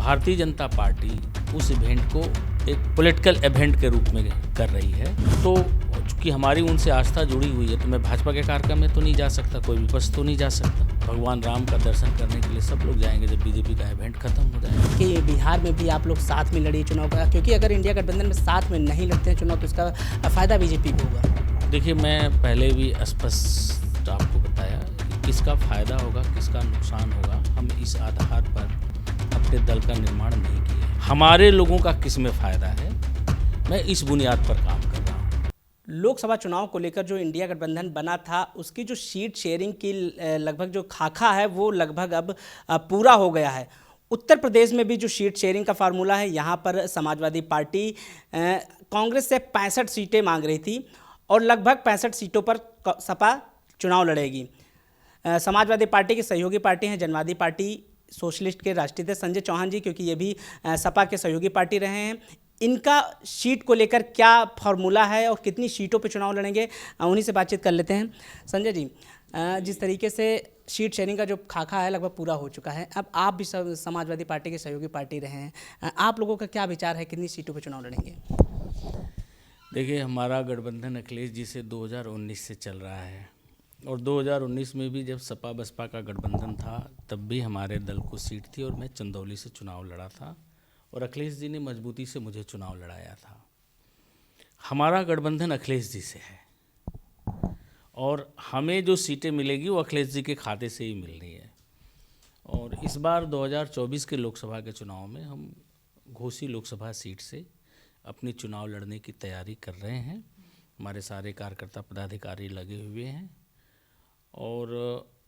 Bharatiya Janata party उस event को एक पॉलिटिकल इवेंट के रूप में कर रही है। तो चूँकि हमारी उनसे आस्था जुड़ी हुई है तो मैं भाजपा के कार्यक्रम में तो नहीं जा सकता, कोई विपक्ष तो नहीं जा सकता। भगवान राम का दर्शन करने के लिए सब लोग जाएंगे जब बीजेपी का इवेंट खत्म हो जाएगा। कि बिहार में भी आप लोग साथ में लड़िए चुनाव का, क्योंकि अगर इंडिया गठबंधन में साथ में नहीं लड़ते हैं चुनाव तो इसका फ़ायदा बीजेपी को होगा। देखिए, मैं पहले भी स्पष्ट आपको बताया कि किसका फ़ायदा होगा, किसका नुकसान होगा, हम इस आधार पर अपने दल का निर्माण नहीं किए। हमारे लोगों का किस में फ़ायदा है, मैं इस बुनियाद पर काम कर रहा हूँ। लोकसभा चुनाव को लेकर जो इंडिया गठबंधन बना था उसकी जो सीट शेयरिंग की लगभग जो खाका है वो लगभग अब पूरा हो गया है। उत्तर प्रदेश में भी जो सीट शेयरिंग का फार्मूला है, यहाँ पर समाजवादी पार्टी कांग्रेस से 65 सीटें मांग रही थी और लगभग 65 सीटों पर सपा चुनाव लड़ेगी। समाजवादी पार्टी की सहयोगी पार्टी हैं जनवादी पार्टी, सोशलिस्ट के राष्ट्रीय अध्यक्ष संजय चौहान जी, क्योंकि ये भी सपा के सहयोगी पार्टी रहे हैं। इनका सीट को लेकर क्या फार्मूला है और कितनी सीटों पर चुनाव लड़ेंगे, उन्हीं से बातचीत कर लेते हैं। संजय जी, जिस तरीके से सीट शेयरिंग का जो खाका है लगभग पूरा हो चुका है, अब आप भी समाजवादी पार्टी के सहयोगी पार्टी रहे हैं, आप लोगों का क्या विचार है, कितनी सीटों पर चुनाव लड़ेंगे? देखिए, हमारा गठबंधन अखिलेश जी से 2019 से चल रहा है और 2019 में भी जब सपा बसपा का गठबंधन था तब भी हमारे दल को सीट थी और मैं चंदौली से चुनाव लड़ा था और अखिलेश जी ने मजबूती से मुझे चुनाव लड़ाया था। हमारा गठबंधन अखिलेश जी से है और हमें जो सीटें मिलेगी वो अखिलेश जी के खाते से ही मिल रही है। और इस बार 2024 के लोकसभा के चुनाव में हम घोसी लोकसभा सीट से अपनी चुनाव लड़ने की तैयारी कर रहे हैं। हमारे सारे कार्यकर्ता पदाधिकारी लगे हुए हैं और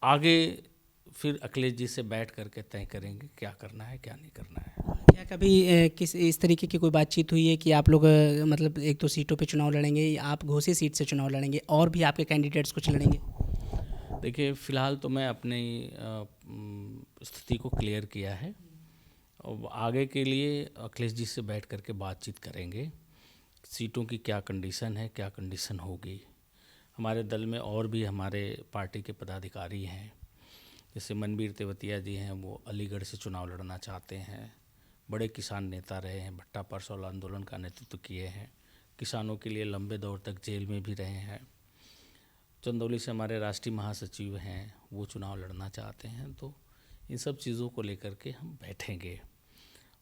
आगे फिर अखिलेश जी से बैठ करके तय करेंगे क्या करना है क्या नहीं करना है। क्या कभी किस इस तरीके की कोई बातचीत हुई है कि आप लोग मतलब एक दो सीटों पे चुनाव लड़ेंगे, आप घोसी सीट से चुनाव लड़ेंगे और भी आपके कैंडिडेट्स कुछ लड़ेंगे? देखिए, फ़िलहाल तो मैं अपनी स्थिति को क्लियर किया है और आगे के लिए अखिलेश जी से बैठ करके बातचीत करेंगे, सीटों की क्या कंडीशन है, क्या कंडीशन होगी। हमारे दल में और भी हमारे पार्टी के पदाधिकारी हैं, जैसे मनबीर तेवतिया जी हैं, वो अलीगढ़ से चुनाव लड़ना चाहते हैं। बड़े किसान नेता रहे हैं, भट्टा परसौल आंदोलन का नेतृत्व किए हैं, किसानों के लिए लंबे दौर तक जेल में भी रहे हैं। चंदौली से हमारे राष्ट्रीय महासचिव हैं, वो चुनाव लड़ना चाहते हैं। तो इन सब चीज़ों को लेकर के हम बैठेंगे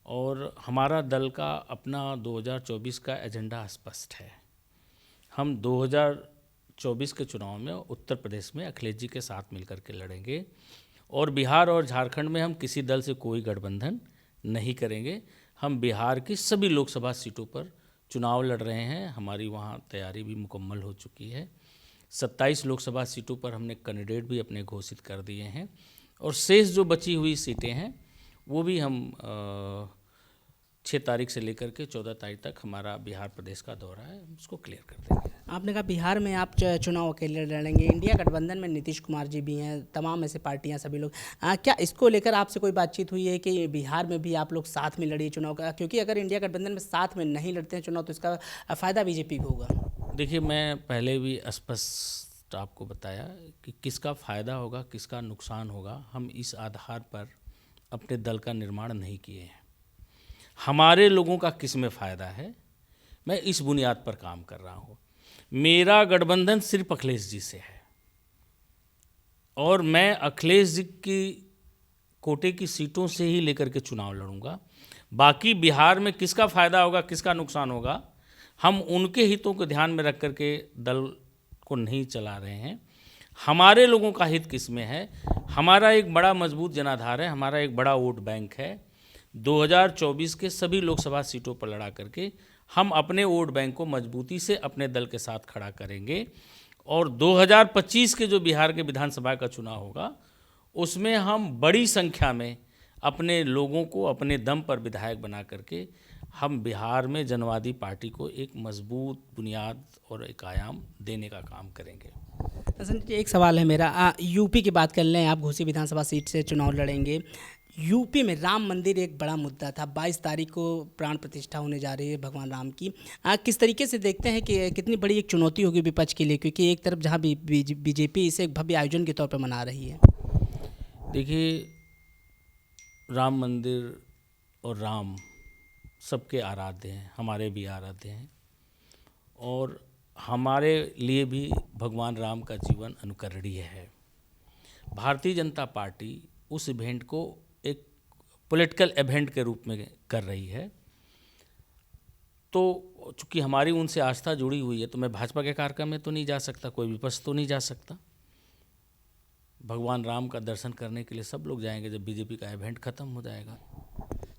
और हमारा दल का अपना 2024 का एजेंडा स्पष्ट है। हम 2024 के चुनाव में उत्तर प्रदेश में अखिलेश जी के साथ मिलकर के लड़ेंगे और बिहार और झारखंड में हम किसी दल से कोई गठबंधन नहीं करेंगे। हम बिहार की सभी लोकसभा सीटों पर चुनाव लड़ रहे हैं, हमारी वहाँ तैयारी भी मुकम्मल हो चुकी है। 27 लोकसभा सीटों पर हमने कैंडिडेट भी अपने घोषित कर दिए हैं और शेष जो बची हुई सीटें हैं वो भी हम 6 तारीख से लेकर के 14 तारीख तक हमारा बिहार प्रदेश का दौरा है, उसको क्लियर कर देंगे। आपने कहा बिहार में आप चुनाव अकेले लड़ेंगे, इंडिया गठबंधन में नीतीश कुमार जी भी हैं, तमाम ऐसे पार्टियां सभी लोग, क्या इसको लेकर आपसे कोई बातचीत हुई है कि बिहार में भी आप लोग साथ में लड़िए चुनाव का, क्योंकि अगर इंडिया गठबंधन में साथ में नहीं लड़ते हैं चुनाव तो इसका फ़ायदा बीजेपी को होगा? देखिए, मैं पहले भी स्पष्ट आपको बताया कि किसका फ़ायदा होगा, किसका नुकसान होगा, हम इस आधार पर अपने दल का निर्माण नहीं किए हैं। हमारे लोगों का किस में फ़ायदा है, मैं इस बुनियाद पर काम कर रहा हूँ। मेरा गठबंधन सिर्फ अखिलेश जी से है और मैं अखिलेश जी की कोटे की सीटों से ही लेकर के चुनाव लड़ूंगा। बाकी बिहार में किसका फ़ायदा होगा, किसका नुकसान होगा, हम उनके हितों को ध्यान में रख करके दल को नहीं चला रहे हैं। हमारे लोगों का हित किस में है, हमारा एक बड़ा मजबूत जनाधार है, हमारा एक बड़ा वोट बैंक है। 2024 के सभी लोकसभा सीटों पर लड़ा करके हम अपने वोट बैंक को मजबूती से अपने दल के साथ खड़ा करेंगे और 2025 के जो बिहार के विधानसभा का चुनाव होगा उसमें हम बड़ी संख्या में अपने लोगों को अपने दम पर विधायक बना करके हम बिहार में जनवादी पार्टी को एक मजबूत बुनियाद और एक आयाम देने का काम करेंगे। संजय जी, एक सवाल है मेरा, यूपी की बात कर लें, आप घोसी विधानसभा सीट से चुनाव लड़ेंगे। यूपी में राम मंदिर एक बड़ा मुद्दा था, 22 तारीख को प्राण प्रतिष्ठा होने जा रही है भगवान राम की। किस तरीके से देखते हैं कि कितनी बड़ी एक चुनौती होगी विपक्ष के लिए, क्योंकि एक तरफ जहां बीजेपी इसे एक भव्य आयोजन के तौर पर मना रही है? देखिए, राम मंदिर और राम सबके आराध्य हैं, हमारे भी आराध्य हैं, और हमारे लिए भी भगवान राम का जीवन अनुकरणीय है। भारतीय जनता पार्टी उस इवेंट को एक पॉलिटिकल इवेंट के रूप में कर रही है। तो चूँकि हमारी उनसे आस्था जुड़ी हुई है, तो मैं भाजपा के कार्यक्रम में तो नहीं जा सकता, कोई विपक्ष तो नहीं जा सकता। भगवान राम का दर्शन करने के लिए सब लोग जाएंगे जब बीजेपी का इवेंट खत्म हो जाएगा।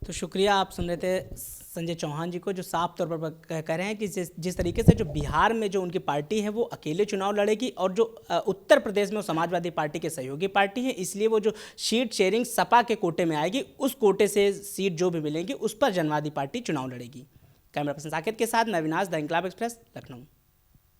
तो शुक्रिया, आप सुन रहे थे संजय चौहान जी को, जो साफ तौर पर कह रहे हैं कि जिस तरीके से जो बिहार में जो उनकी पार्टी है वो अकेले चुनाव लड़ेगी, और जो उत्तर प्रदेश में वो समाजवादी पार्टी के सहयोगी पार्टी है, इसलिए वो जो सीट शेयरिंग सपा के कोटे में आएगी, उस कोटे से सीट जो भी मिलेंगी उस पर जनवादी पार्टी चुनाव लड़ेगी। कैमरा पर्सन साकेत के साथ मैं Avinash, the Inquilab express, Lucknow.